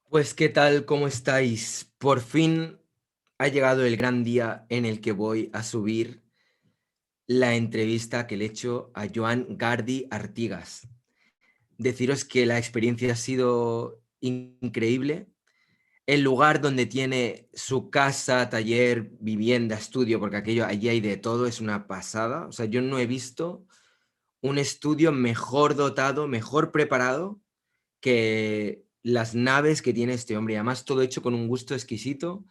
Pues, ¿qué tal? ¿Cómo estáis? Por fin ha llegado el gran día en el que voy a subir la entrevista que le he hecho a Joan Gardi Artigas. Deciros que la experiencia ha sido increíble. El lugar donde tiene su casa, taller, vivienda, estudio, porque aquello allí hay de todo, es una pasada. O sea, yo no he visto un estudio mejor dotado, mejor preparado que las naves que tiene este hombre. Y además todo hecho con un gusto exquisito.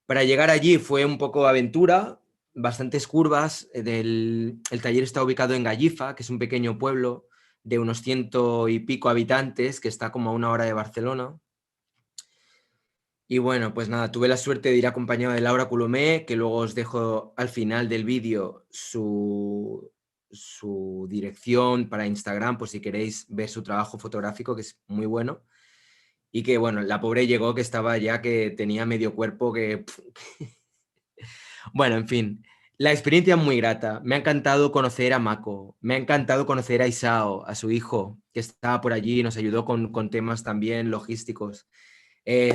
Para llegar allí fue un poco aventura, bastantes curvas. El taller está ubicado en Gallifa, que es un pequeño pueblo de unos ciento y pico habitantes, que está como a una hora de Barcelona. Y bueno, pues nada, tuve la suerte de ir acompañado de Laura Colomé, que luego os dejo al final del vídeo su dirección para Instagram, por si queréis ver su trabajo fotográfico, que es muy bueno. Y que bueno, la pobre llegó que estaba ya que tenía medio cuerpo que... Bueno, en fin, la experiencia es muy grata. Me ha encantado conocer a Mako, me ha encantado conocer a Isao, a su hijo, que estaba por allí y nos ayudó con temas también logísticos.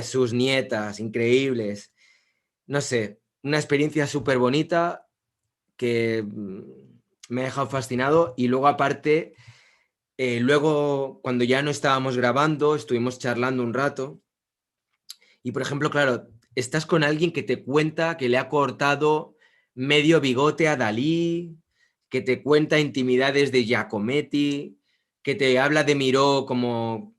Sus nietas, increíbles. No sé, una experiencia súper bonita que me ha dejado fascinado. Y luego aparte, luego cuando ya no estábamos grabando, estuvimos charlando un rato. Y por ejemplo, claro, estás con alguien que te cuenta que le ha cortado medio bigote a Dalí, que te cuenta intimidades de Giacometti, que te habla de Miró como,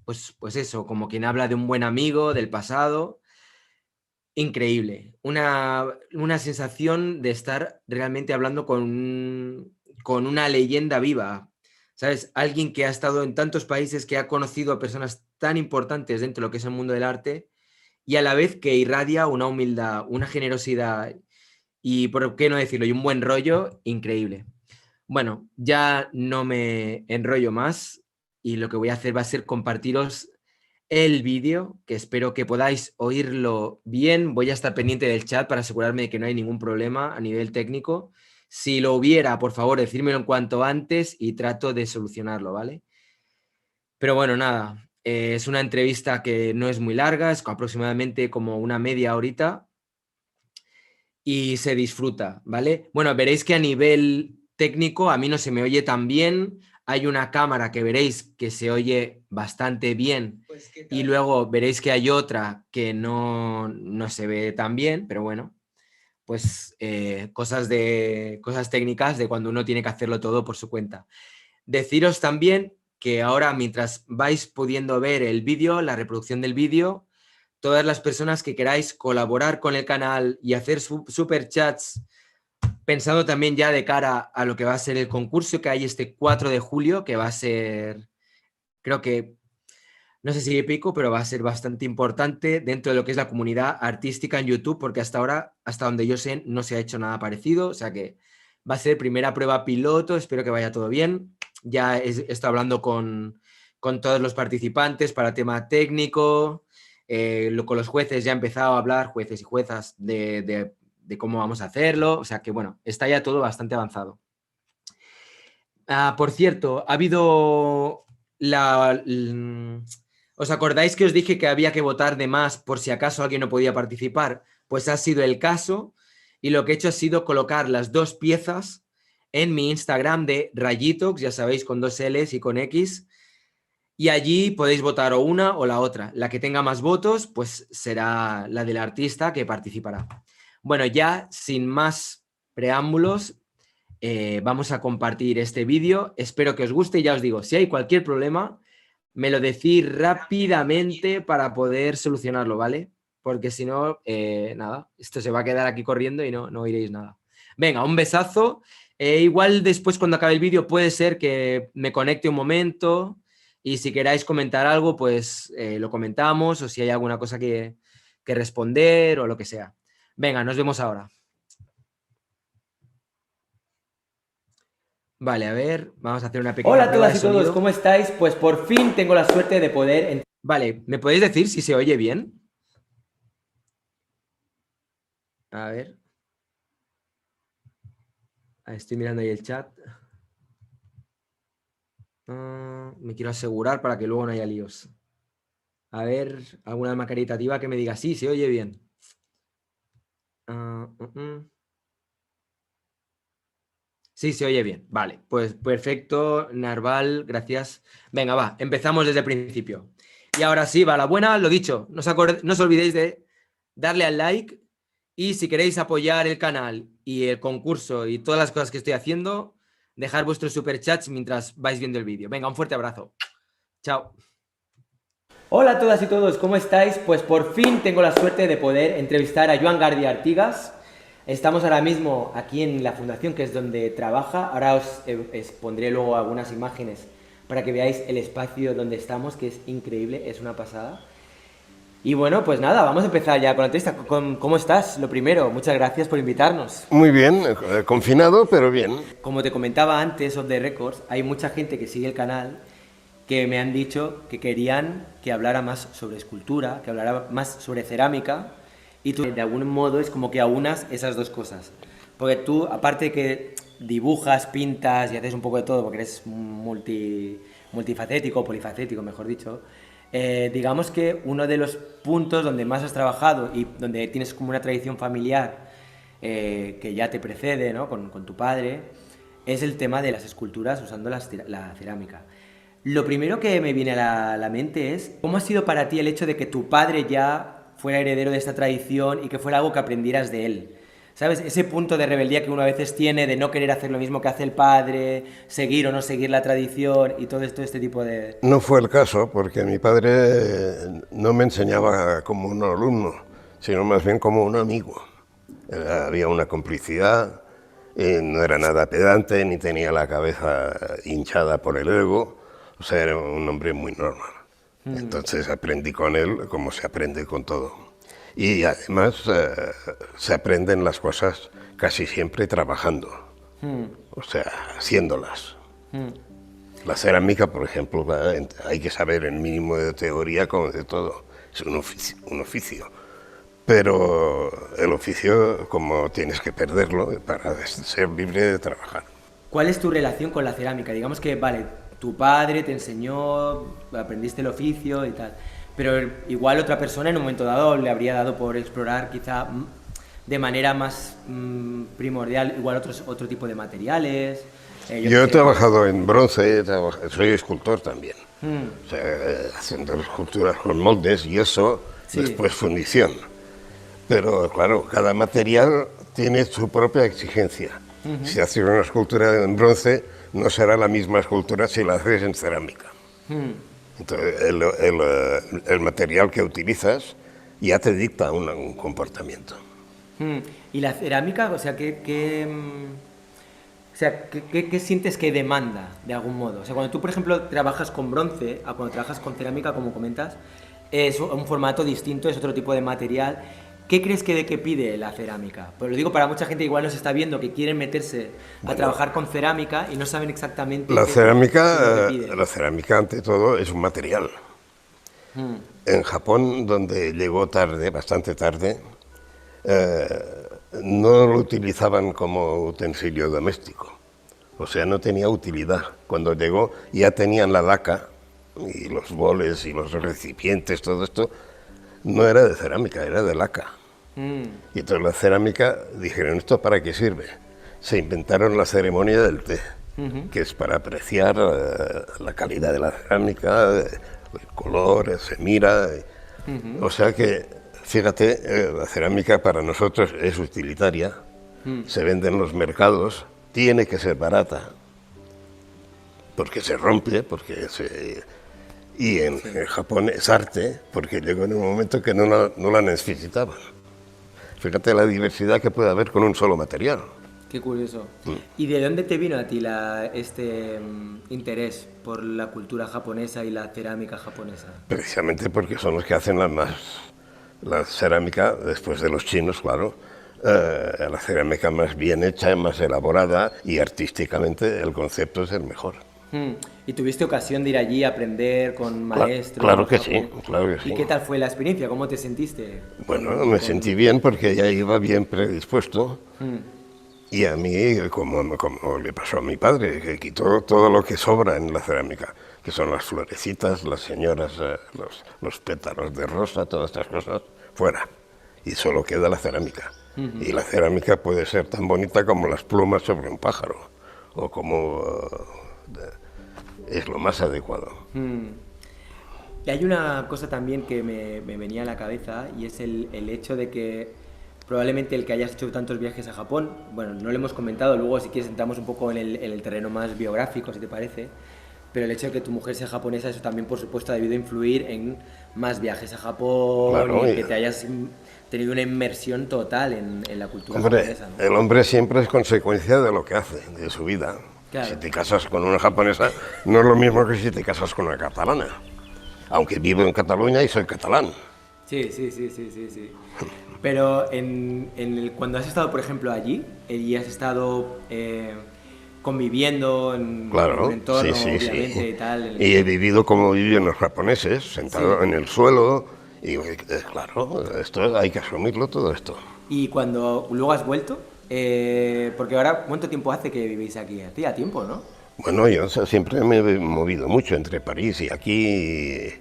pues eso, como quien habla de un buen amigo del pasado. Increíble. Una sensación de estar realmente hablando con una leyenda viva. ¿Sabes? Alguien que ha estado en tantos países, que ha conocido a personas tan importantes dentro de lo que es el mundo del arte y a la vez que irradia una humildad, una generosidad y, por qué no decirlo, y un buen rollo increíble. Bueno, ya no me enrollo más y lo que voy a hacer va a ser compartiros el vídeo, que espero que podáis oírlo bien. Voy a estar pendiente del chat para asegurarme de que no hay ningún problema a nivel técnico. Si lo hubiera, por favor, decírmelo en cuanto antes y trato de solucionarlo, ¿vale? Pero bueno, nada, es una entrevista que no es muy larga, es aproximadamente como una media horita y se disfruta, ¿vale? Bueno, veréis que a nivel técnico a mí no se me oye tan bien. Hay una cámara que veréis que se oye bastante bien y luego veréis que hay otra que no se ve tan bien, pero bueno, pues cosas técnicas de cuando uno tiene que hacerlo todo por su cuenta. Deciros también que ahora, mientras vais pudiendo ver el vídeo, la reproducción del vídeo, todas las personas que queráis colaborar con el canal y hacer super chats, pensando también ya de cara a lo que va a ser el concurso que hay este 4 de julio, que va a ser, creo que, no sé si épico, pero va a ser bastante importante dentro de lo que es la comunidad artística en YouTube, porque hasta ahora, hasta donde yo sé, no se ha hecho nada parecido, o sea que va a ser primera prueba piloto, espero que vaya todo bien. Ya estoy hablando con todos los participantes para tema técnico, con los jueces ya he empezado a hablar, jueces y juezas, de cómo vamos a hacerlo, o sea que bueno, está ya todo bastante avanzado. Por cierto, ha habido ¿os acordáis que os dije que había que votar de más por si acaso alguien no podía participar? Pues ha sido el caso y lo que he hecho ha sido colocar las dos piezas en mi Instagram de Rayitox, ya sabéis, con dos L's y con X, y allí podéis votar o una o la otra. La que tenga más votos, pues será la del artista que participará. Bueno, ya sin más preámbulos, vamos a compartir este vídeo. Espero que os guste y ya os digo, si hay cualquier problema, me lo decís rápidamente para poder solucionarlo, ¿vale? Porque si no, nada, esto se va a quedar aquí corriendo y no oiréis nada. Venga, un besazo. Igual después cuando acabe el vídeo puede ser que me conecte un momento y si queráis comentar algo, pues lo comentamos o si hay alguna cosa que responder o lo que sea. Venga, nos vemos ahora. Vale, a ver, vamos a hacer una Hola pequeña a prueba de todas y todos, sonido. ¿cómo estáis? Pues por fin tengo la suerte de poder... Vale, ¿me podéis decir si se oye bien? A ver, estoy mirando ahí el chat. Me quiero asegurar para que luego no haya líos. A ver, alguna más caritativa que me diga, sí, se oye bien. Sí, se oye bien. Vale, pues perfecto, Narval, gracias. Venga, va, empezamos desde el principio. Y ahora sí, va la buena, lo dicho, no os olvidéis de darle al like y si queréis apoyar el canal y el concurso y todas las cosas que estoy haciendo, dejar vuestros superchats mientras vais viendo el vídeo. Venga, un fuerte abrazo. Chao. Hola a todas y todos, ¿cómo estáis? Pues por fin tengo la suerte de poder entrevistar a Joan Gardi Artigas. Estamos ahora mismo aquí en la fundación, que es donde trabaja. Ahora os pondré luego algunas imágenes para que veáis el espacio donde estamos, que es increíble, es una pasada. Y bueno, pues nada, vamos a empezar ya con la entrevista. ¿Cómo estás? Lo primero, muchas gracias por invitarnos. Muy bien, confinado, pero bien. Como te comentaba antes, off the records, hay mucha gente que sigue el canal que me han dicho que querían que hablara más sobre escultura, que hablara más sobre cerámica, y tú de algún modo es como que aunas esas dos cosas. Porque tú, aparte de que dibujas, pintas y haces un poco de todo, porque eres multifacético, polifacético, mejor dicho, digamos que uno de los puntos donde más has trabajado y donde tienes como una tradición familiar que ya te precede, ¿no? con tu padre, es el tema de las esculturas usando la cerámica. Lo primero que me viene a la mente es, ¿cómo ha sido para ti el hecho de que tu padre ya fuera heredero de esta tradición y que fuera algo que aprendieras de él? ¿Sabes? Ese punto de rebeldía que uno a veces tiene de no querer hacer lo mismo que hace el padre, seguir o no seguir la tradición y todo esto, este tipo de... No fue el caso, porque mi padre no me enseñaba como un alumno, sino más bien como un amigo. Había una complicidad, no era nada pedante, ni tenía la cabeza hinchada por el ego. O sea, era un hombre muy normal. Entonces aprendí con él como se aprende con todo. Y además se aprenden las cosas casi siempre trabajando. O sea, haciéndolas. La cerámica, por ejemplo, hay que saber el mínimo de teoría como de todo. Es un oficio. Pero el oficio, como tienes que perderlo para ser libre de trabajar. ¿Cuál es tu relación con la cerámica? Digamos que, vale, tu padre te enseñó, aprendiste el oficio y tal, pero igual otra persona en un momento dado le habría dado por explorar quizá de manera más primordial igual otro tipo de materiales. Yo he trabajado en bronce, soy escultor también, o sea, haciendo esculturas con moldes y eso, sí. Después fundición. Pero claro, cada material tiene su propia exigencia. Si haces una escultura en bronce, no será la misma escultura si la haces en cerámica. Entonces, el material que utilizas ya te dicta un comportamiento. ¿Y la cerámica, o sea, qué sientes que demanda, de algún modo? O sea, cuando tú, por ejemplo, trabajas con bronce, a cuando trabajas con cerámica, como comentas, es un formato distinto, es otro tipo de material. ¿Qué crees que pide la cerámica? Pues lo digo para mucha gente igual nos está viendo que quieren meterse a trabajar con cerámica y no saben exactamente la cerámica ante todo es un material. En Japón, donde llegó tarde, bastante tarde, no lo utilizaban como utensilio doméstico. O sea, no tenía utilidad. Cuando llegó ya tenían la laca y los boles y los recipientes, todo esto no era de cerámica, era de laca. Y entonces la cerámica, dijeron, ¿esto para qué sirve? Se inventaron la ceremonia del té, que es para apreciar la calidad de la cerámica, el color, se mira. O sea que, fíjate, la cerámica para nosotros es utilitaria, se vende en los mercados, tiene que ser barata, porque se rompe, y en Japón es arte, porque llegó en un momento que no la necesitaban. Fíjate la diversidad que puede haber con un solo material. Qué curioso. ¿Y de dónde te vino a ti este interés por la cultura japonesa y la cerámica japonesa? Precisamente porque son los que hacen la cerámica, después de los chinos, claro, la cerámica más bien hecha, más elaborada, y artísticamente el concepto es el mejor. ¿Y tuviste ocasión de ir allí a aprender con maestros? Claro que sí, claro que sí. ¿Y qué tal fue la experiencia? ¿Cómo te sentiste? Bueno, me sentí bien porque ya iba bien predispuesto. Y a mí, como le pasó a mi padre, que quitó todo lo que sobra en la cerámica, que son las florecitas, las señoras, los pétalos de rosa, todas estas cosas, fuera. Y solo queda la cerámica. Y la cerámica puede ser tan bonita como las plumas sobre un pájaro, o como es lo más adecuado. Y hay una cosa también que me venía a la cabeza, y es el hecho de que probablemente el que hayas hecho tantos viajes a Japón, bueno, no lo hemos comentado, luego si quieres entramos un poco en el terreno más biográfico, si te parece, pero el hecho de que tu mujer sea japonesa, eso también por supuesto ha debido influir en más viajes a Japón, Claro, y que te hayas tenido una inmersión total en la cultura japonesa, ¿no? El hombre siempre es consecuencia de lo que hace, de su vida. Claro. Si te casas con una japonesa, no es lo mismo que si te casas con una catalana. Aunque vivo en Cataluña y soy catalán. Sí. Pero cuando has estado, por ejemplo, allí y has estado conviviendo en un entorno, obviamente, y tal... Y he vivido como viven los japoneses, sentado en el suelo, y claro, esto hay que asumirlo todo esto. Y cuando luego has vuelto, porque ahora, ¿cuánto tiempo hace que vivís aquí? Hacía tiempo, ¿no? Bueno, yo siempre me he movido mucho entre París y aquí,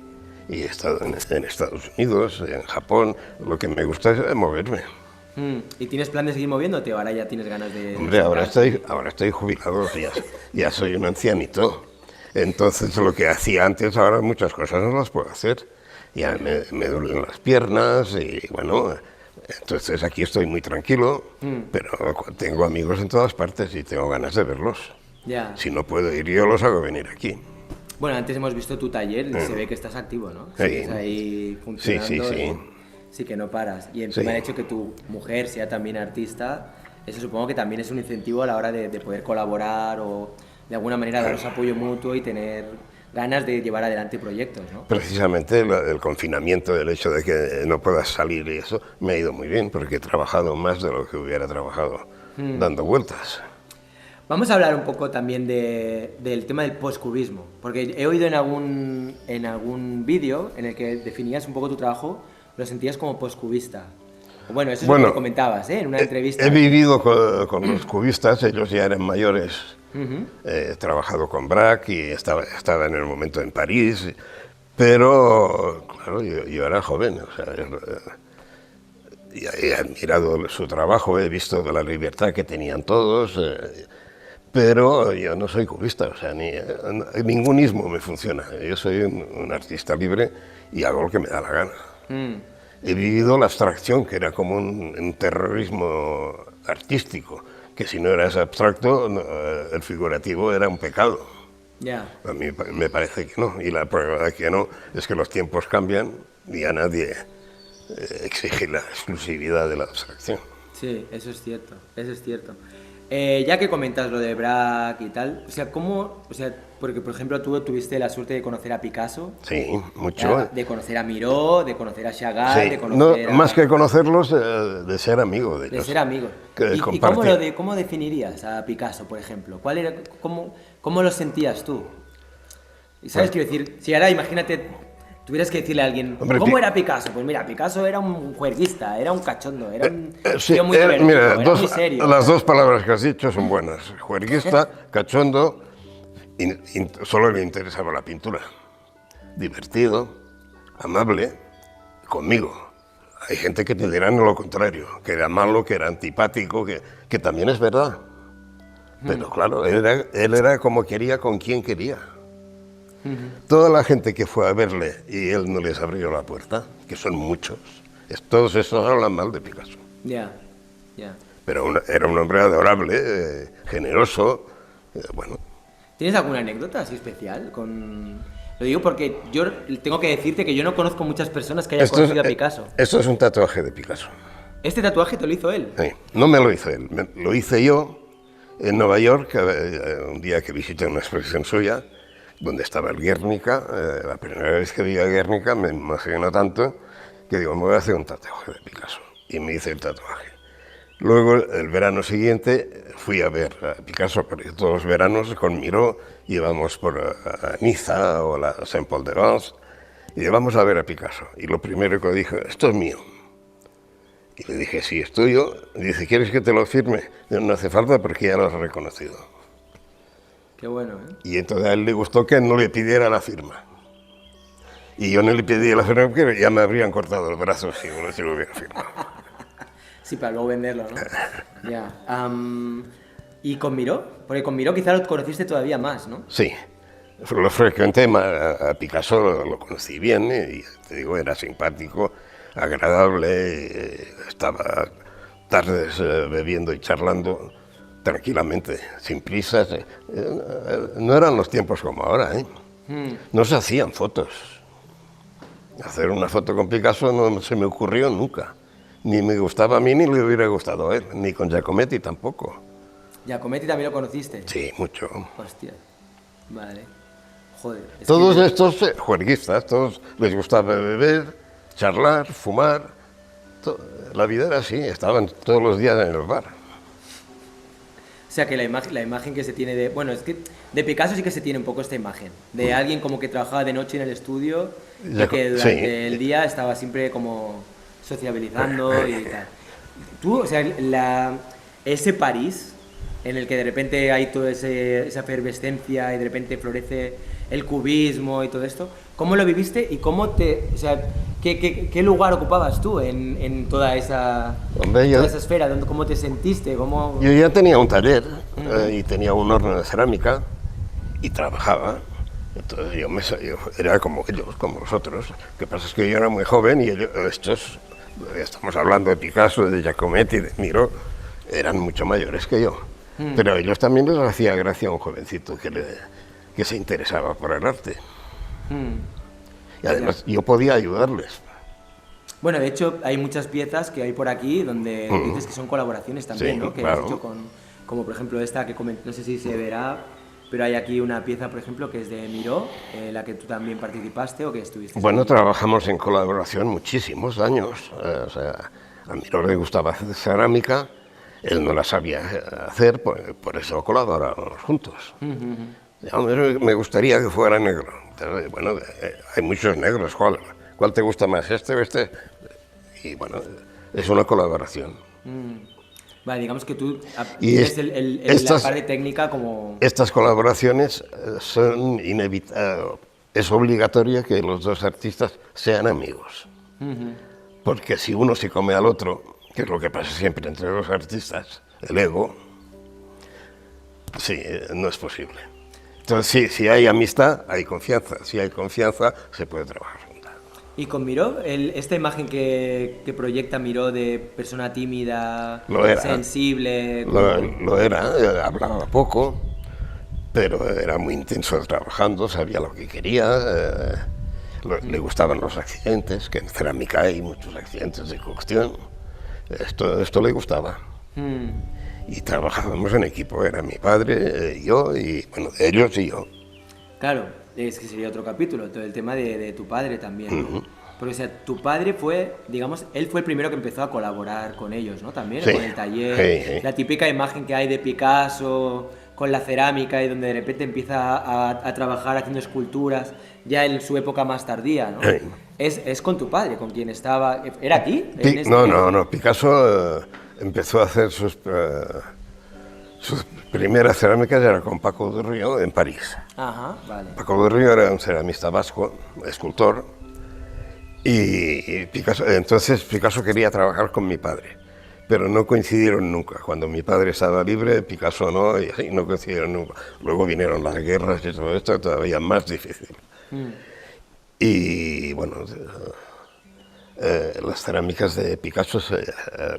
y he estado en Estados Unidos, en Japón. Lo que me gusta es moverme. ¿Y tienes plan de seguir moviéndote o ahora ya tienes ganas de...? Hombre, ahora estoy jubilado, ya soy un ancianito. Entonces lo que hacía antes, ahora muchas cosas no las puedo hacer. Ya me duelen las piernas y bueno, entonces aquí estoy muy tranquilo, pero tengo amigos en todas partes y tengo ganas de verlos. Ya. Si no puedo ir yo, los hago venir aquí. Bueno, antes hemos visto tu taller y se ve que estás activo, ¿no? Sí. Sigues ahí funcionando. Sí. Sí que no paras. Y encima el hecho que tu mujer sea también artista, eso supongo que también es un incentivo a la hora de poder colaborar o de alguna manera daros apoyo mutuo y tener ganas de llevar adelante proyectos, ¿no? Precisamente el confinamiento, el hecho de que no puedas salir y eso, me ha ido muy bien porque he trabajado más de lo que hubiera trabajado dando vueltas. Vamos a hablar un poco también del tema del postcubismo, porque he oído en algún vídeo en el que definías un poco tu trabajo, lo sentías como postcubista. Bueno, eso es lo que comentabas, ¿eh? En una entrevista. He vivido con los cubistas, ellos ya eran mayores. He trabajado con Braque y estaba en el momento en París, pero claro, yo era joven, o sea, he admirado su trabajo, he visto la libertad que tenían todos, pero yo no soy cubista, o sea, ningún ismo me funciona. Yo soy un artista libre y hago lo que me da la gana. He vivido la abstracción, que era como un terrorismo artístico, que si no eras abstracto, el figurativo era un pecado. Ya. A mí me parece que no, y la prueba de que no es que los tiempos cambian y a nadie exige la exclusividad de la abstracción. Sí, eso es cierto, ya que comentas lo de Braque y tal, o sea, porque por ejemplo tú tuviste la suerte de conocer a Picasso. Sí, mucho. De conocer a Miró, de conocer a Chagall, Sí, de conocer más que conocerlos, de ser amigo de ellos. De ser amigo. ¿Y cómo definirías a Picasso, por ejemplo? ¿Cómo lo sentías tú? ¿Sabes? Quiero decir, si ahora imagínate, tuvieras que decirle a alguien, hombre, ¿cómo era Picasso? Pues mira, Picasso era un juerguista, era un cachondo, era un sí, tío muy divertido, mira, era muy serio. las dos palabras que has dicho son buenas. Juerguista, cachondo, solo le interesaba la pintura. Divertido, amable, conmigo. Hay gente que te dirá lo contrario, que era malo, que era antipático, que también es verdad. Pero claro, él era como quería, con quien quería. Toda la gente que fue a verle y él no les abrió la puerta, que son muchos, todos esos hablan mal de Picasso. Ya. Pero era un hombre adorable, generoso, bueno. ¿Tienes alguna anécdota así especial? Lo digo porque yo tengo que decirte que yo no conozco muchas personas que hayan conocido a Picasso. Esto es un tatuaje de Picasso. ¿Este tatuaje te lo hizo él? Sí, no me lo hizo él, lo hice yo en Nueva York, un día que visité una exposición suya, donde estaba el Guernica. La primera vez que vi a Guernica me emocionó tanto que digo, me voy a hacer un tatuaje de Picasso. Y me hice el tatuaje. Luego, el verano siguiente, fui a ver a Picasso, porque todos los veranos con Miró íbamos por a Niza o la Saint-Paul-de-Vence y vamos a ver a Picasso. Y lo primero que dije, esto es mío. Y le dije, sí, es tuyo. Y dice, ¿quieres que te lo firme? Digo, no hace falta porque ya lo has reconocido. Qué bueno, ¿eh? Y entonces a él le gustó que no le pidiera la firma. Y yo no le pedí la firma porque ya me habrían cortado el brazo si uno se lo hubiera firmado. Sí, para luego venderlo, ¿no? Ya. ¿Y con Miró? Porque con Miró quizá lo conociste todavía más, ¿no? Sí, lo frecuenté, a Picasso lo conocí bien y te digo, era simpático, agradable, estaba tardes bebiendo y charlando tranquilamente, sin prisas. No eran los tiempos como ahora, ¿eh? No se hacían fotos. Hacer una foto con Picasso no se me ocurrió nunca. Ni me gustaba a mí ni le hubiera gustado a él, ni con Giacometti tampoco. ¿Giacometti también lo conociste? Sí, mucho. Hostia. Vale. Joder. Todos estos juerguistas, todos les gustaba beber, charlar, fumar. La vida era así, estaban todos los días en el bar. O sea que la imagen que se tiene de... Bueno, es que de Picasso sí que se tiene un poco esta imagen. De alguien como que trabajaba de noche en el estudio y que durante el día estaba siempre como sociabilizando y tal. Tú, o sea, ese París en el que de repente hay toda esa efervescencia y de repente florece el cubismo y todo esto, ¿cómo lo viviste y cómo o sea, qué lugar ocupabas tú en toda esa, Hombre, toda esa esfera? ¿Cómo te sentiste? Yo ya tenía un taller y tenía un horno de cerámica y trabajaba. Entonces yo era como ellos, como los otros. Lo que pasa es que yo era muy joven y estamos hablando de Picasso, de Giacometti, de Miró, eran mucho mayores que yo. Pero a ellos también les hacía gracia a un jovencito que se interesaba por el arte. Y además yo podía ayudarles. Bueno, de hecho hay muchas piezas que hay por aquí donde dices que son colaboraciones también, Sí, ¿no? Que claro. has hecho como por ejemplo esta que no sé si se verá, pero hay aquí una pieza, por ejemplo, que es de Miró, la que tú también participaste o que estuviste. Bueno, trabajamos en colaboración muchísimos años. O sea, a Miró le gustaba hacer cerámica, él no la sabía hacer, por eso colaborábamos juntos. Ya, me gustaría que fuera negro. Entonces, bueno, hay muchos negros. ¿Cuál te gusta más, este o este? Y bueno, es una colaboración. Vale, digamos que tú Y tienes la parte técnica como... Estas colaboraciones son inevitables. Es obligatorio que los dos artistas sean amigos. Porque si uno se come al otro, que es lo que pasa siempre entre los artistas, el ego, sí, no es posible. Entonces, si hay amistad, hay confianza. Si hay confianza, se puede trabajar juntos. Y con Miró, esta imagen que proyecta Miró de persona tímida, sensible... Lo era, hablaba poco, pero era muy intenso trabajando, sabía lo que quería, le gustaban los accidentes, que en cerámica hay muchos accidentes de cocción. Esto le gustaba. Y trabajábamos en equipo, era mi padre, yo y, bueno, ellos y yo. Claro, es que sería otro capítulo, todo el tema de tu padre también, ¿no? Porque, o sea, tu padre fue, digamos, él fue el primero que empezó a colaborar con ellos, ¿no? También, Sí, con el taller, sí. La típica imagen que hay de Picasso con la cerámica y donde de repente empieza a trabajar haciendo esculturas, ya en su época más tardía, ¿no? Sí. Es con tu padre, con quien estaba... ¿Era aquí? No, Picasso empezó a hacer sus primeras cerámicas era con Paco de Río en París. Ajá, vale. Paco de Río era un ceramista vasco, escultor, y entonces Picasso quería trabajar con mi padre, pero no coincidieron nunca. Cuando mi padre estaba libre, Picasso no, y así no coincidieron nunca. Luego vinieron las guerras y todo esto, todavía más difícil. Y bueno, las cerámicas de Picasso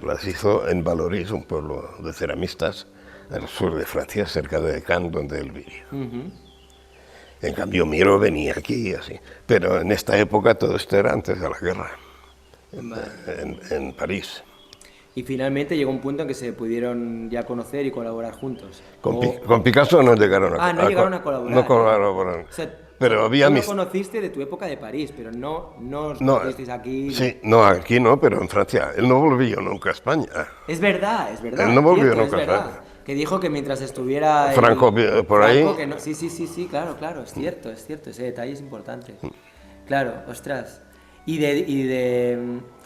las hizo en Valoris, un pueblo de ceramistas al sur de Francia, cerca de Cannes, donde él vivía. En cambio, Miró venía aquí y así. Pero en esta época todo esto era antes de la guerra, en París. Y finalmente llegó un punto en que se pudieron ya conocer y colaborar juntos. Con Picasso no llegaron a no llegaron a colaborar. No colaboraron. O sea, pero había tú lo conociste de tu época de París, pero no os no, conocisteis aquí. Sí, no, aquí no, pero en Francia. Él no volvió nunca a España. Es verdad. Él no volvió cierto, nunca a España. Que dijo que mientras estuviera... Franco por ahí... Que no, sí, claro, es cierto, ese detalle es importante. Claro, ostras.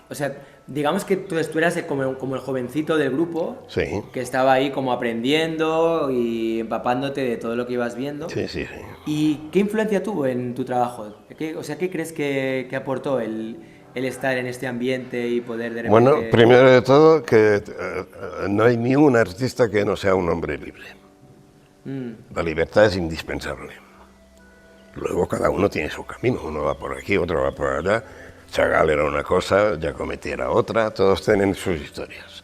O sea, digamos que tú eras como el jovencito del grupo, Sí, que estaba ahí como aprendiendo y empapándote de todo lo que ibas viendo. sí, sí, sí. ¿Y qué influencia tuvo en tu trabajo? O sea, ¿qué crees que aportó el estar en este ambiente y poder de Bueno, repente... primero de todo, que no hay ni un artista que no sea un hombre libre. La libertad es indispensable. Luego cada uno tiene su camino, uno va por aquí, otro va por allá. Chagall era una cosa, Giacometti era otra, todos tienen sus historias.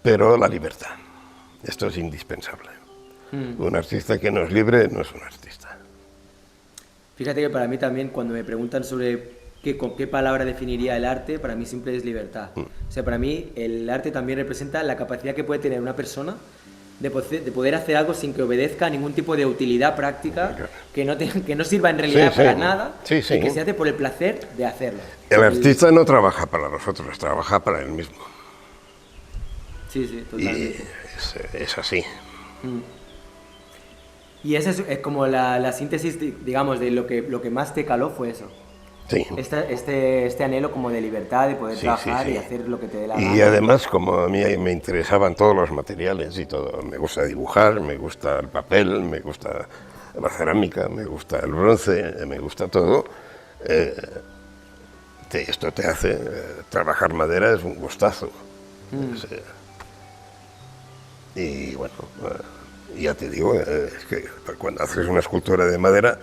Pero la libertad, esto es indispensable. Un artista que no es libre no es un artista. Fíjate que para mí también cuando me preguntan sobre con qué palabra definiría el arte, para mí siempre es libertad. O sea, para mí el arte también representa la capacidad que puede tener una persona de poder hacer algo sin que obedezca a ningún tipo de utilidad práctica, que no sirva en realidad Sí, para sí. nada, Sí, sí. y que se hace por el placer de hacerlo. El artista no trabaja para los otros, trabaja para él mismo. Sí, sí, Y totalmente. es así. Y esa es como la síntesis, digamos, de lo que más te caló fue eso. Sí. Este anhelo como de libertad, de poder Sí, trabajar sí, sí. y hacer lo que te dé la Y gana. además, como a mí me interesaban todos los materiales y todo, me gusta dibujar, me gusta el papel, me gusta la cerámica, me gusta el bronce, me gusta todo, esto te hace, trabajar madera es un gustazo. Y bueno, ya te digo, es que cuando haces una escultura de madera,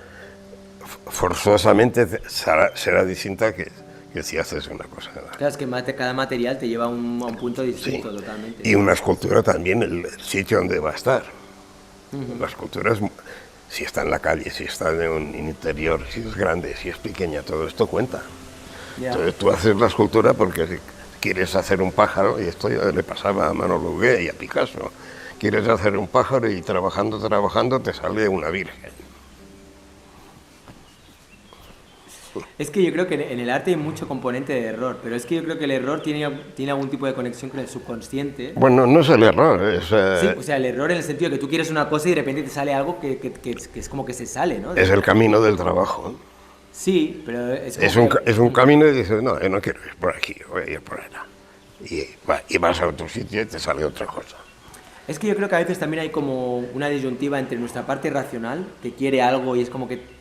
forzosamente será distinta que si haces una cosa. Claro, es que cada material te lleva a un punto distinto totalmente. Y una escultura también, el sitio donde va a estar. La escultura, si está en la calle, si está en un interior, si es grande, si es pequeña, todo esto cuenta. Ya. Entonces tú haces la escultura porque si quieres hacer un pájaro, y esto ya le pasaba a Manolo Huguet y a Picasso, quieres hacer un pájaro y trabajando te sale una virgen. Es que yo creo que en el arte hay mucho componente de error, pero es que yo creo que el error tiene algún tipo de conexión con el subconsciente. Bueno, no es el error, es, Sí, o sea, el error en el sentido de que tú quieres una cosa y de repente te sale algo que es como que se sale, ¿no? es el camino del trabajo. Sí, pero es como Es un camino y dices, no, yo no quiero ir por aquí, voy a ir por allá. Y vas a otro sitio y te sale otra cosa. Es que yo creo que a veces también hay como una disyuntiva entre nuestra parte racional, que quiere algo y es como que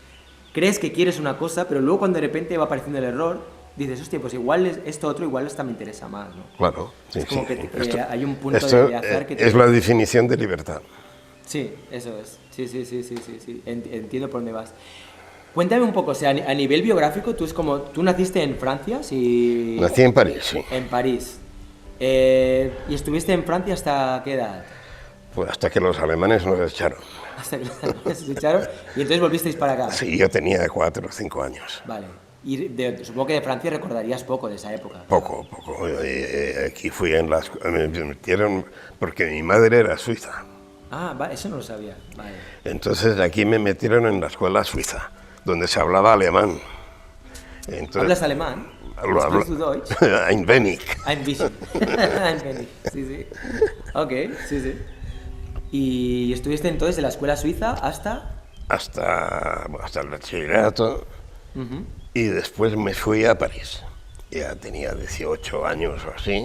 crees que quieres una cosa, pero luego cuando de repente va apareciendo el error, dices, hostia, pues igual esto otro igual hasta me interesa más, ¿no? Claro, sí, Es como sí. que hay un punto Esto de azar que te... es la definición de libertad. Sí, eso es. Sí. Entiendo por dónde vas. Cuéntame un poco, o sea, a nivel biográfico, tú naciste en Francia, sí. Nací en París, sí. En París. ¿Y estuviste en Francia hasta qué edad? Pues hasta que los alemanes nos echaron. Hasta que los alemanes se echaron y entonces volvisteis para acá. Sí, yo tenía 4 o 5 años. Vale. Y supongo que de Francia recordarías poco de esa época. Poco. Aquí fui me metieron porque mi madre era suiza. Ah, vale, eso no lo sabía. Vale. Entonces aquí me metieron en la escuela suiza, donde se hablaba alemán. Entonces, ¿Hablas alemán? Lo hablo. ¿Sprichst du Deutsch? Ein wenig. Ein bisschen. Ein wenig. Sí. Ok, sí. ¿Y estuviste entonces en la escuela suiza hasta...? Hasta el bachillerato. Y después me fui a París. Ya tenía 18 años o así.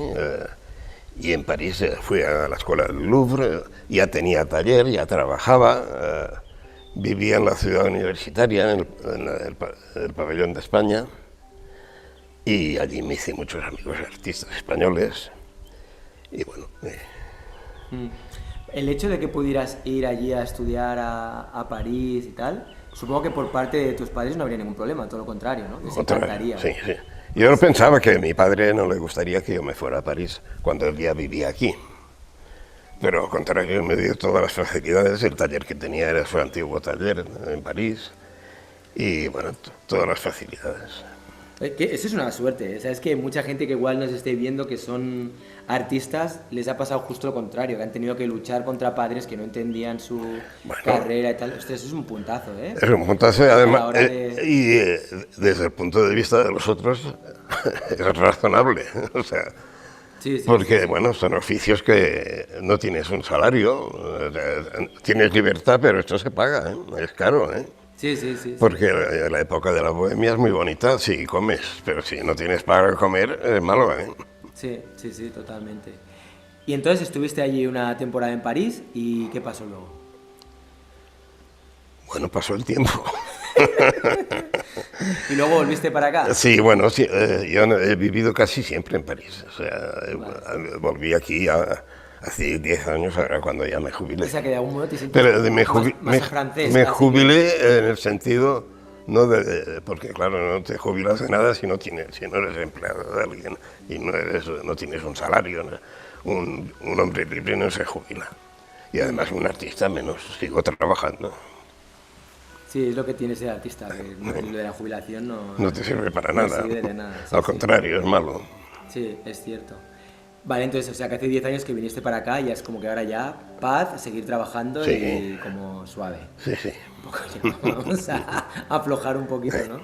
Y en París fui a la escuela del Louvre. Ya tenía taller, ya trabajaba. Vivía en la ciudad universitaria, en el pabellón de España. Y allí me hice muchos amigos artistas españoles. Y bueno... El hecho de que pudieras ir allí a estudiar a París y tal, supongo que por parte de tus padres no habría ningún problema, todo lo contrario, ¿no? Les encantaría. Sí. Yo no pensaba que a mi padre no le gustaría que yo me fuera a París cuando él ya vivía aquí. Pero al contrario, me dio todas las facilidades. El taller que tenía era su antiguo taller en París. Y bueno, todas las facilidades. Eso es una suerte, ¿eh? O sea, es que mucha gente que igual nos esté viendo que son artistas, les ha pasado justo lo contrario, que han tenido que luchar contra padres que no entendían su carrera y tal. Ostras, eso es un puntazo, ¿eh? Es un puntazo, además, y desde el punto de vista de los otros es razonable, o sea, porque bueno, son oficios que no tienes un salario, tienes libertad, pero esto se paga, ¿eh? Es caro, ¿eh? Sí. Porque la época de la bohemia es muy bonita si comes, pero si no tienes para comer es malo, ¿eh? Sí, sí, sí, totalmente. Y entonces estuviste allí una temporada en París y ¿qué pasó luego? Bueno, pasó el tiempo. ¿Y luego volviste para acá? Sí, bueno, sí, yo he vivido casi siempre en París. O sea, Vale. volví aquí hace 10 años, ahora cuando ya me jubilé. O sea, que de algún modo te sientes Pero más francés. me casi jubilé en el sentido, no porque claro, no te jubilas de nada si no eres empleado de alguien y no tienes un salario. ¿No? Un hombre libre no se jubila. Y además un artista menos, sigo trabajando. Sí, es lo que tiene ser artista, que lo de la jubilación No te sirve para no nada. sirve de nada. Sí, Al sí. contrario, es malo. Sí, es cierto. Vale, entonces, o sea, que hace 10 años que viniste para acá y es como que ahora ya paz, seguir trabajando Sí. y como suave. Sí, sí. Un poco ya vamos a aflojar un poquito, ¿no?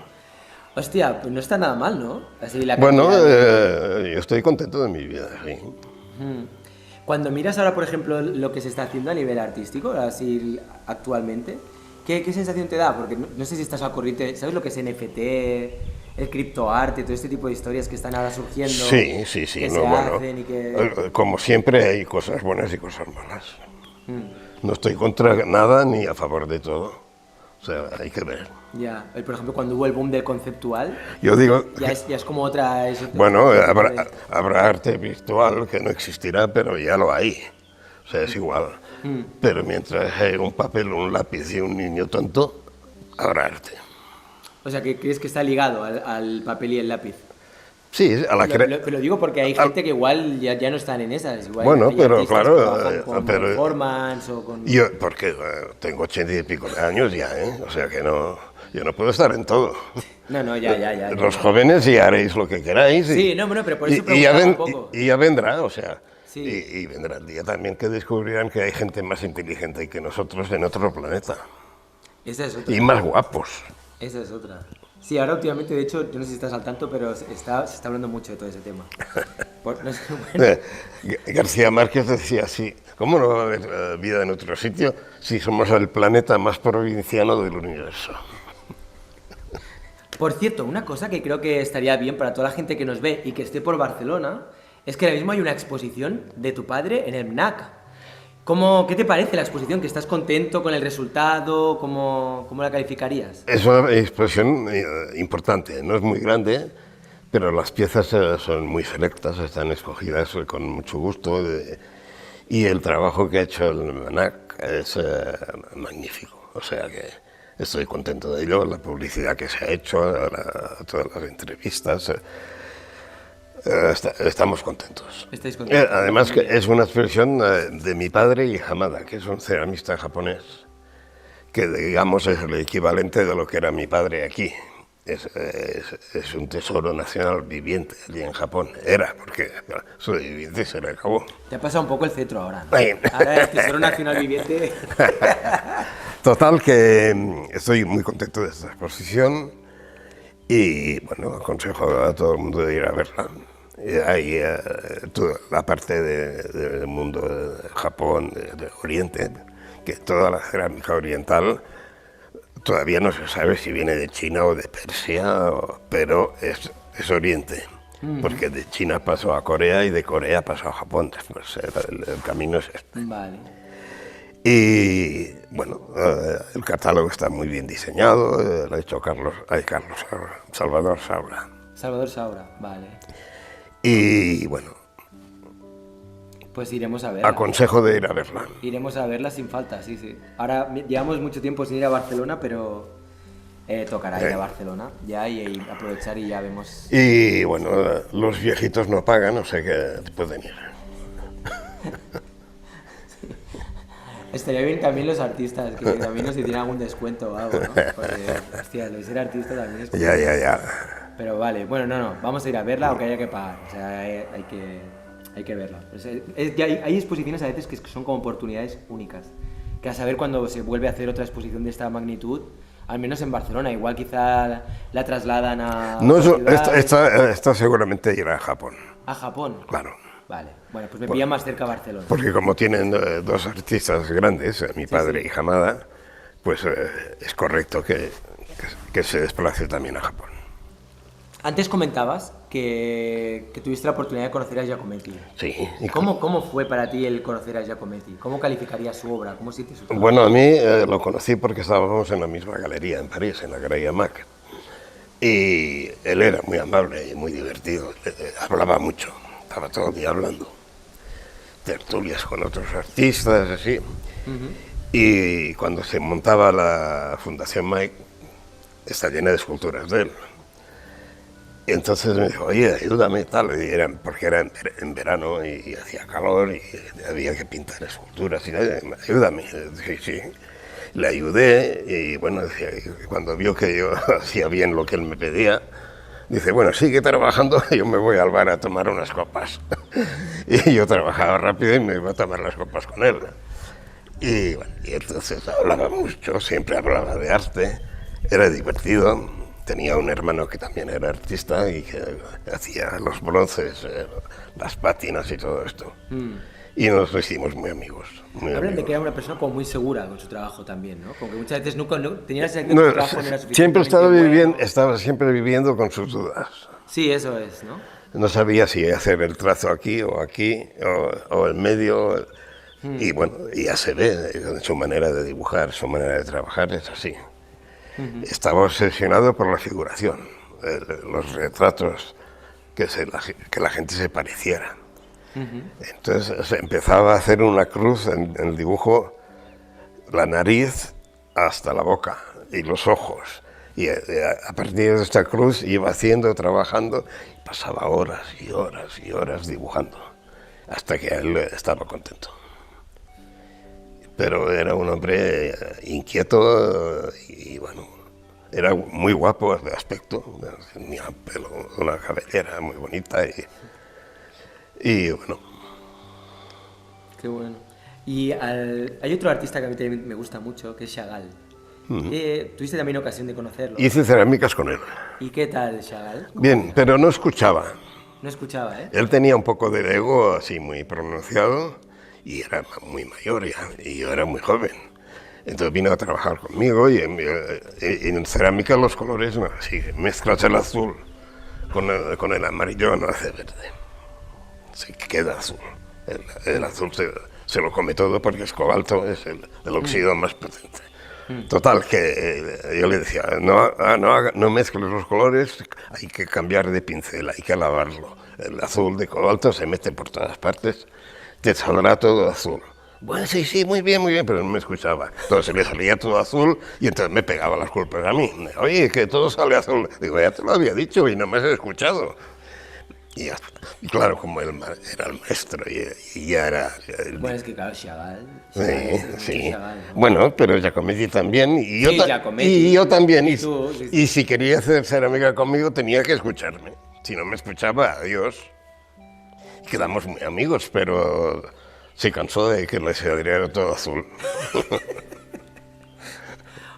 Hostia, pues no está nada mal, ¿no? Así la Bueno, cantidad de- yo estoy contento de mi vida, sí. Cuando miras ahora, por ejemplo, lo que se está haciendo a nivel artístico, así actualmente, ¿qué sensación te da? Porque no sé si estás al corriente, ¿sabes lo que es NFT, el criptoarte, todo este tipo de historias que están ahora surgiendo? Sí, Que no, se bueno, hacen y que... como siempre hay cosas buenas y cosas malas. No estoy contra nada ni a favor de todo. O sea, hay que ver. Ya, por ejemplo, cuando hubo el boom del conceptual, Yo digo, ya es como otra... bueno, otro tipo habrá, de- habrá arte virtual que no existirá, pero ya lo hay. O sea, es igual. Pero mientras hay un papel, un lápiz y un niño tonto, habrá arte. O sea, que crees que está ligado al papel y el lápiz. Sí, a la Lo digo porque hay gente que igual ya no están en esas. Igual Bueno, hay pero artistas claro, que trabajan con pero- performance o con... Yo, porque tengo 80 y pico de años ya, ¿eh? O sea que no, yo no puedo estar en todo. No, ya. Los jóvenes ya haréis lo que queráis. Sí, no, bueno, pero por eso y ya preguntaba un poco. y ya vendrá, o sea. Sí. Y vendrá el día también que descubrirán que hay gente más inteligente que nosotros en otro planeta. Esa es otra. Y más guapos. Esa es otra. Sí, ahora últimamente, de hecho, yo no sé si estás al tanto, pero se está hablando mucho de todo ese tema. No sé, bueno, García Márquez decía así, ¿cómo no va a haber vida en otro sitio si somos el planeta más provinciano del universo? por cierto, una cosa que creo que estaría bien para toda la gente que nos ve y que esté por Barcelona, es que ahora mismo hay una exposición de tu padre en el MNAC. ¿Qué te parece la exposición? ¿Que estás contento con el resultado? ¿Cómo la calificarías? Es una expresión importante, no es muy grande, pero las piezas son muy selectas, están escogidas con mucho gusto y el trabajo que ha hecho el MNAC es magnífico, o sea que estoy contento de ello, la publicidad que se ha hecho, todas las entrevistas, estamos contentos. ¿Estáis contentos? Además que es una expresión de mi padre y Hamada, que es un ceramista japonés, que digamos es el equivalente de lo que era mi padre aquí. Es un tesoro nacional viviente allí en Japón. Era, porque su viviente se le acabó. Te ha pasado un poco el cetro ahora, ¿no? Ay. Ahora el Tesoro Nacional Viviente... Total, que estoy muy contento de esta exposición y, bueno, aconsejo a todo el mundo de ir a verla. Hay toda la parte del mundo de Japón, de Oriente, que toda la cerámica oriental todavía no se sabe si viene de China o de Persia, pero es Oriente. Porque de China pasó a Corea y de Corea pasó a Japón. Después el camino es este. Vale. Y bueno, el catálogo está muy bien diseñado, lo ha hecho Salvador Saura. Salvador Saura, vale. Y bueno, Pues iremos a verla. aconsejo de ir a verla. Iremos a verla sin falta, sí, sí. Ahora llevamos mucho tiempo sin ir a Barcelona, pero tocará ir a Barcelona ya y aprovechar y ya vemos. Y bueno, los viejitos no pagan, o sea que pueden ir. Estaría bien también los artistas, que también nos hicieran algún descuento o algo, ¿no? Porque, hostia, lo de ser artista también es... Ya. Pero vale, bueno, no, vamos a ir a verla aunque haya que pagar, o sea, hay que verla. Que hay exposiciones a veces que son como oportunidades únicas, que a saber cuando se vuelve a hacer otra exposición de esta magnitud, al menos en Barcelona, igual quizá la trasladan a... No, otras ciudades. esta seguramente irá a Japón, ¿A Japón? claro. Vale, bueno, pues me pilla más cerca Barcelona. Porque como tienen dos artistas grandes, mi padre y Hamada, pues es correcto que se desplace también a Japón. Antes comentabas que tuviste la oportunidad de conocer a Giacometti. Sí. ¿Cómo fue para ti el conocer a Giacometti? ¿Cómo calificarías su obra? ¿Cómo sientes su trabajo? Bueno, a mí lo conocí porque estábamos en la misma galería en París, en la Galería Mac. Y él era muy amable y muy divertido, hablaba mucho, estaba todo el día hablando. Tertulias con otros artistas, así. Y cuando se montaba la Fundación Mike, está llena de esculturas de él. Y entonces me dijo, oye, ayúdame, tal, porque era en verano y hacía calor y había que pintar esculturas, y ayúdame. Sí, sí. Le ayudé y bueno, decía, cuando vio que yo hacía bien lo que él me pedía, dice, bueno, sigue trabajando, yo me voy al bar a tomar unas copas. Y yo trabajaba rápido y me iba a tomar las copas con él. Y, bueno, y entonces hablaba mucho, siempre hablaba de arte, era divertido. Tenía un hermano que también era artista y que hacía los bronces, las pátinas y todo esto. Y nos hicimos muy amigos. Hablan de que era una persona como muy segura con su trabajo también, ¿no? Como que muchas veces nunca tenía la sensación No, que su trabajo no era suficiente. siempre estaba siempre viviendo con sus dudas. Sí, eso es, ¿no? No sabía si hacer el trazo aquí, o el medio. Y bueno, ya se ve, su manera de dibujar, su manera de trabajar es así. Estaba obsesionado por la figuración, los retratos, que la gente se pareciera. Entonces se empezaba a hacer una cruz en el dibujo, la nariz hasta la boca y los ojos. Y a partir de esta cruz iba haciendo, trabajando, y pasaba horas y horas y horas dibujando, hasta que él estaba contento. Pero era un hombre inquieto y bueno, era muy guapo de aspecto, tenía pelo, una cabellera muy bonita y bueno. Qué bueno. Y hay otro artista que a mí también me gusta mucho, que es Chagall. ¿Tuviste también ocasión de conocerlo? Hice cerámicas con él. ¿Y qué tal Chagall? Bien, pero no escuchaba. No escuchaba, ¿eh? Él tenía un poco de ego así muy pronunciado y era muy mayor ya, y yo era muy joven. Entonces vino a trabajar conmigo y en cerámica los colores, no, así, mezclas el azul con el amarillo, no hace verde. Se queda azul. El azul se lo come todo porque es cobalto, es el óxido más potente. Total, que yo le decía, no mezcles los colores, hay que cambiar de pincel, hay que lavarlo. El azul de cobalto se mete por todas partes, te saldrá todo azul. Bueno, sí, muy bien, pero no me escuchaba. Entonces le salía todo azul y entonces me pegaba las culpas a mí. Oye, que todo sale azul. Digo, ya te lo había dicho y no me has escuchado. Y claro, como él era el maestro y ya era... Bueno, es que claro, Chagall... Sí. Chagall, ¿no? Bueno, pero Giacometti también. Y yo, Giacometti. Y yo también. Tú, sí. Y si quería hacer cerámica conmigo, tenía que escucharme. Si no me escuchaba, adiós. Y quedamos muy amigos, pero se cansó de que le saliera todo azul.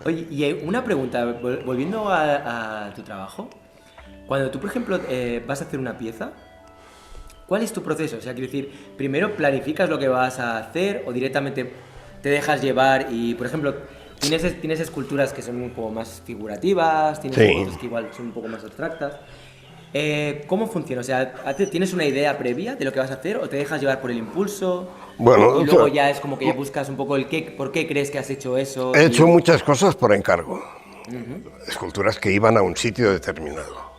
Oye, y una pregunta, volviendo a tu trabajo. Cuando tú, por ejemplo, vas a hacer una pieza, ¿cuál es tu proceso? O sea, quiero decir, primero planificas lo que vas a hacer o directamente te dejas llevar y, por ejemplo, tienes esculturas que son un poco más figurativas, tienes esculturas que igual son un poco más abstractas. ¿Cómo funciona? O sea, ¿tienes una idea previa de lo que vas a hacer o te dejas llevar por el impulso? Bueno, y luego ya es como que ya buscas un poco por qué crees que has hecho eso. He hecho muchas cosas por encargo. Esculturas que iban a un sitio determinado.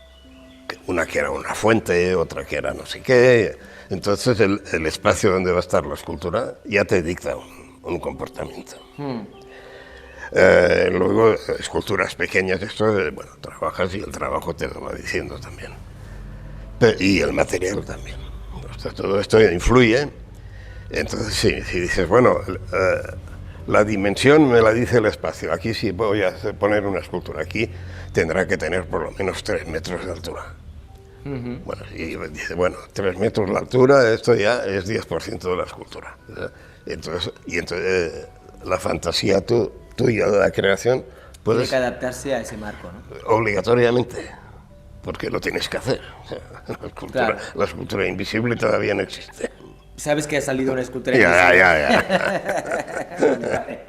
Una que era una fuente, otra que era no sé qué. Entonces el espacio donde va a estar la escultura ya te dicta un comportamiento. Luego esculturas pequeñas, esto, bueno, trabajas y el trabajo te lo va diciendo también. Y el material también. Todo esto influye. Entonces si dices, bueno, la dimensión me la dice el espacio. Aquí si voy a poner una escultura aquí, tendrá que tener por lo menos 3 metros de altura. Bueno, y dice, bueno, 3 metros de altura, esto ya es 10% de la escultura. Entonces la fantasía tuya de la creación tiene que adaptarse a ese marco, ¿no? Obligatoriamente, porque lo tienes que hacer. La escultura invisible todavía no existe. Sabes que ha salido una escultura Ya. Vale.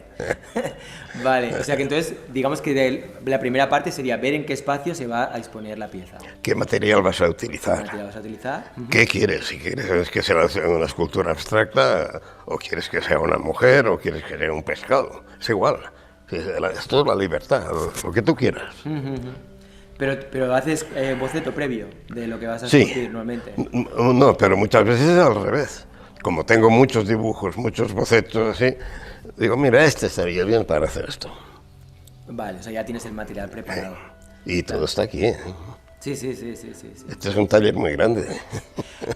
Vale, o sea que entonces, digamos que la primera parte sería ver en qué espacio se va a exponer la pieza. ¿Qué material vas a ¿Qué utilizar? material vas a utilizar? ¿Qué quieres? Si quieres que sea una escultura abstracta, o quieres que sea una mujer, o quieres que sea un pescado. Es igual. Es toda la libertad, lo que tú quieras. Pero haces boceto previo de lo que vas a Sí. esculpir normalmente. No, pero muchas veces es al revés. Como tengo muchos dibujos, muchos bocetos así, digo, mira, este estaría bien para hacer esto. Vale, o sea, ya tienes el material preparado. Y todo está aquí. ¿Eh? Sí. Sí. Este es un taller muy grande.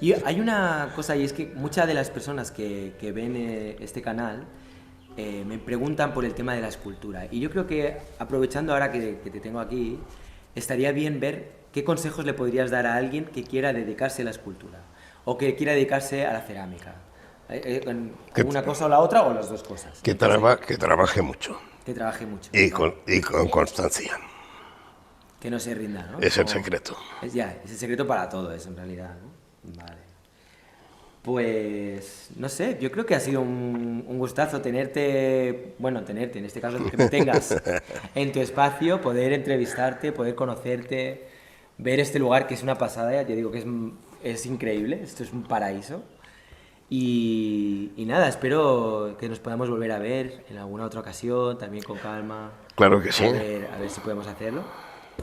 Y hay una cosa, y es que muchas de las personas que ven este canal me preguntan por el tema de la escultura. Y yo creo que, aprovechando ahora que te tengo aquí, estaría bien ver qué consejos le podrías dar a alguien que quiera dedicarse a la escultura o que quiera dedicarse a la cerámica. ¿Una cosa o la otra o las dos cosas? Que trabaje mucho Que trabaje mucho. y con constancia. Que no se rinda, ¿no? Es el secreto. Es el secreto para todo eso, en realidad, ¿no? Vale. Pues, no sé, yo creo que ha sido un gustazo tenerte, en este caso que me tengas en tu espacio, poder entrevistarte, poder conocerte, ver este lugar que es una pasada, ya te digo que es increíble, esto es un paraíso. Y nada, espero que nos podamos volver a ver en alguna otra ocasión, también con calma. Claro que sí. A ver si podemos hacerlo.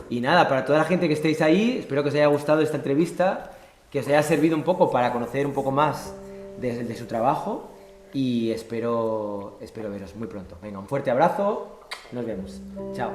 Y nada, para toda la gente que estéis ahí, espero que os haya gustado esta entrevista, que os haya servido un poco para conocer un poco más de su trabajo y espero veros muy pronto. Venga, un fuerte abrazo, nos vemos. Chao.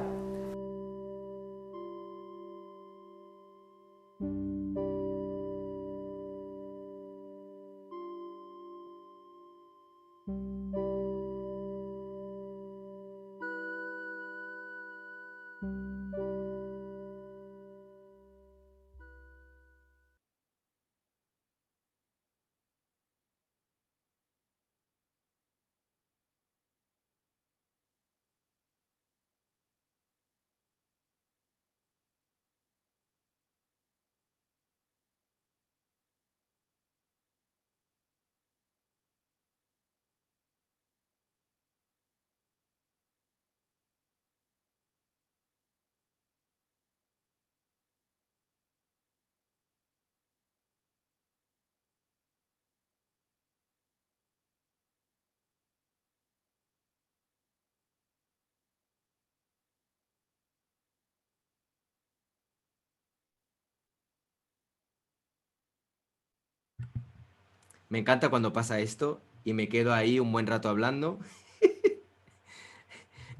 Me encanta cuando pasa esto y me quedo ahí un buen rato hablando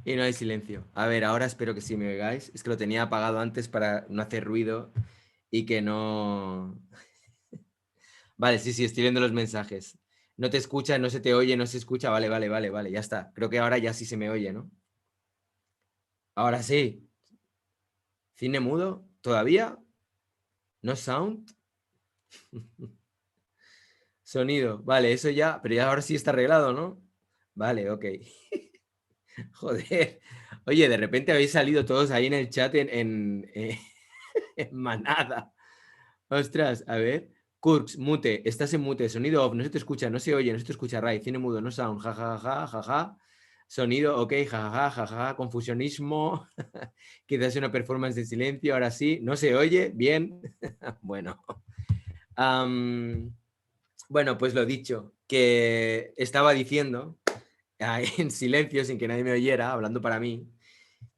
y no hay silencio. A ver, ahora espero que sí me oigáis. Es que lo tenía apagado antes para no hacer ruido y que no... Vale, sí, estoy viendo los mensajes. No te escucha, no se te oye, no se escucha. Vale, ya está. Creo que ahora ya sí se me oye, ¿no? Ahora sí. ¿Cine mudo? ¿Todavía? ¿No sound? Sonido. Vale, eso ya, pero ya ahora sí está arreglado, ¿no? Vale, ok. Joder. Oye, de repente habéis salido todos ahí en el chat en manada. Ostras, a ver. Kurks, mute, estás en mute, sonido off, no se te escucha, no se oye, no se te escucha, Ray, cine mudo, no sound, jajaja. Sonido, ok, jajaja, confusionismo, quizás una performance de silencio, ahora sí, no se oye, bien. Bueno. Bueno, pues lo dicho, que estaba diciendo en silencio, sin que nadie me oyera, hablando para mí,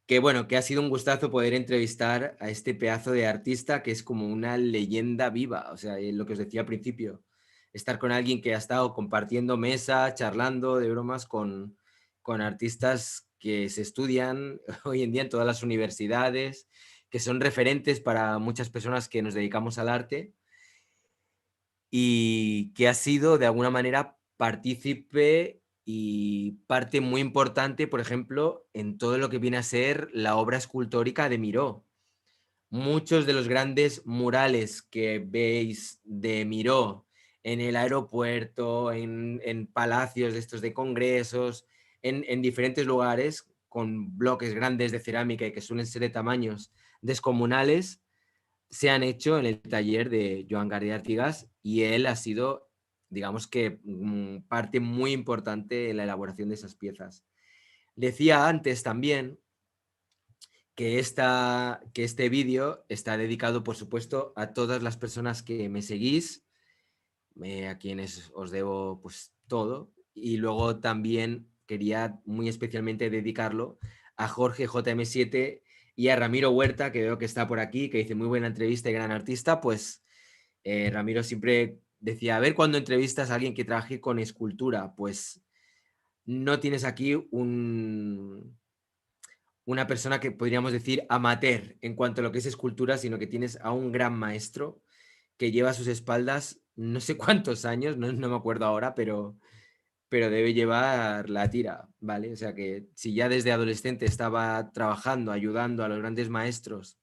que bueno, que ha sido un gustazo poder entrevistar a este pedazo de artista que es como una leyenda viva, o sea, lo que os decía al principio, estar con alguien que ha estado compartiendo mesa, charlando de bromas con artistas que se estudian hoy en día en todas las universidades, que son referentes para muchas personas que nos dedicamos al arte y que ha sido de alguna manera partícipe y parte muy importante, por ejemplo, en todo lo que viene a ser la obra escultórica de Miró. Muchos de los grandes murales que veis de Miró en el aeropuerto, en palacios de estos de congresos, en diferentes lugares con bloques grandes de cerámica y que suelen ser de tamaños descomunales, se han hecho en el taller de Joan García Artigas y él ha sido digamos que parte muy importante en la elaboración de esas piezas. Decía antes también que este vídeo está dedicado, por supuesto, a todas las personas que me seguís, a quienes os debo pues todo, y luego también quería muy especialmente dedicarlo a Jorge JM7 y a Ramiro Huerta, que veo que está por aquí, que dice muy buena entrevista y gran artista. Pues Ramiro siempre decía, a ver cuando entrevistas a alguien que trabaje con escultura, pues no tienes aquí una persona que podríamos decir amateur en cuanto a lo que es escultura, sino que tienes a un gran maestro que lleva a sus espaldas no sé cuántos años, no me acuerdo ahora, pero debe llevar la tira, ¿vale? O sea que si ya desde adolescente estaba trabajando, ayudando a los grandes maestros,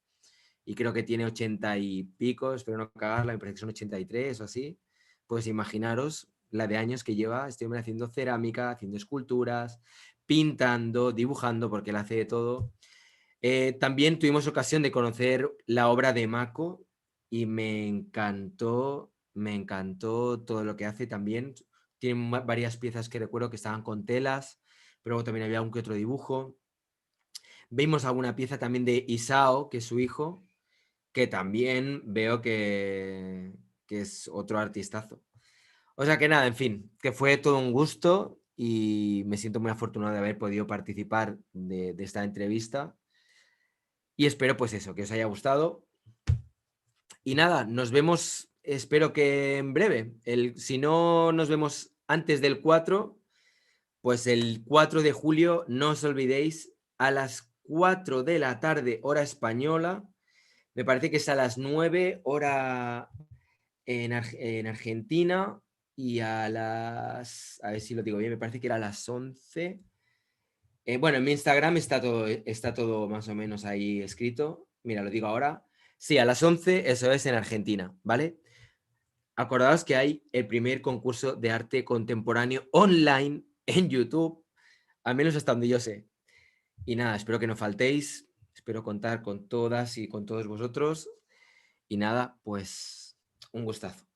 y creo que tiene 80 y pico, espero no cagarla, me parece que son 83 o así, pues imaginaros la de años que lleva este hombre haciendo cerámica, haciendo esculturas, pintando, dibujando, porque él hace de todo. También tuvimos ocasión de conocer la obra de Mako y me encantó todo lo que hace también. Tiene varias piezas que recuerdo que estaban con telas, pero luego también había un que otro dibujo. Vimos alguna pieza también de Isao, que es su hijo, que también veo que es otro artistazo. O sea que nada, en fin, que fue todo un gusto y me siento muy afortunado de haber podido participar de esta entrevista. Y espero pues eso, que os haya gustado. Y nada, nos vemos, espero que en breve. Si no nos vemos antes del 4, pues el 4 de julio, no os olvidéis, a las 4 de la tarde, hora española. Me parece que es a las 9, hora en Argentina. Y a ver si lo digo bien, me parece que era a las 11. Bueno, en mi Instagram está todo más o menos ahí escrito. Mira, lo digo ahora. Sí, a las 11, eso es en Argentina, ¿vale? Acordaos que hay el primer concurso de arte contemporáneo online en YouTube, al menos hasta donde yo sé. Y nada, espero que no faltéis, espero contar con todas y con todos vosotros. Y nada, pues un gustazo.